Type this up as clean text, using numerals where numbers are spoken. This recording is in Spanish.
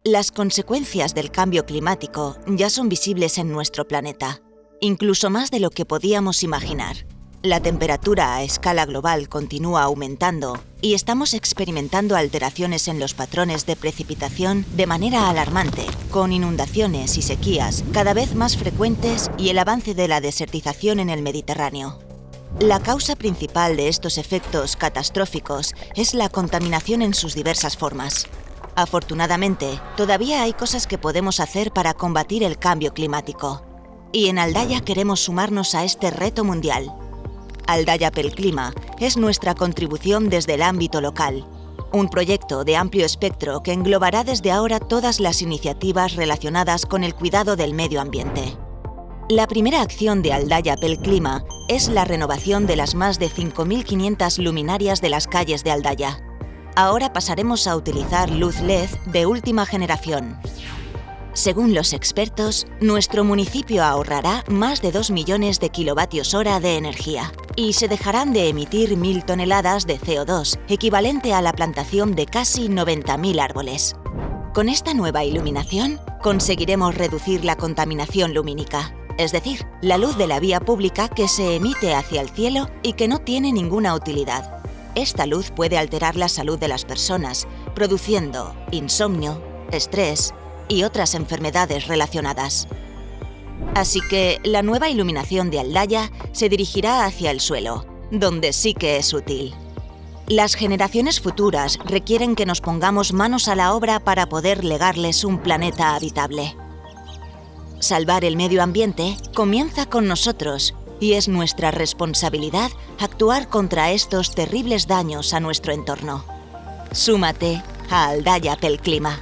Las consecuencias del cambio climático ya son visibles en nuestro planeta, incluso más de lo que podíamos imaginar. La temperatura a escala global continúa aumentando y estamos experimentando alteraciones en los patrones de precipitación de manera alarmante, con inundaciones y sequías cada vez más frecuentes y el avance de la desertización en el Mediterráneo. La causa principal de estos efectos catastróficos es la contaminación en sus diversas formas. Afortunadamente, todavía hay cosas que podemos hacer para combatir el cambio climático. Y en Aldaya queremos sumarnos a este reto mundial. Aldaya pel Clima es nuestra contribución desde el ámbito local. Un proyecto de amplio espectro que englobará desde ahora todas las iniciativas relacionadas con el cuidado del medio ambiente. La primera acción de Aldaya pel Clima es la renovación de las más de 5.500 luminarias de las calles de Aldaya. Ahora pasaremos a utilizar luz LED de última generación. Según los expertos, nuestro municipio ahorrará más de 2 millones de kilovatios-hora de energía y se dejarán de emitir 1.000 toneladas de CO2, equivalente a la plantación de casi 90.000 árboles. Con esta nueva iluminación, conseguiremos reducir la contaminación lumínica, es decir, la luz de la vía pública que se emite hacia el cielo y que no tiene ninguna utilidad. Esta luz puede alterar la salud de las personas, produciendo insomnio, estrés y otras enfermedades relacionadas. Así que la nueva iluminación de Aldaya se dirigirá hacia el suelo, donde sí que es útil. Las generaciones futuras requieren que nos pongamos manos a la obra para poder legarles un planeta habitable. Salvar el medio ambiente comienza con nosotros y es nuestra responsabilidad actuar contra estos terribles daños a nuestro entorno. Súmate a Aldaya pel Clima.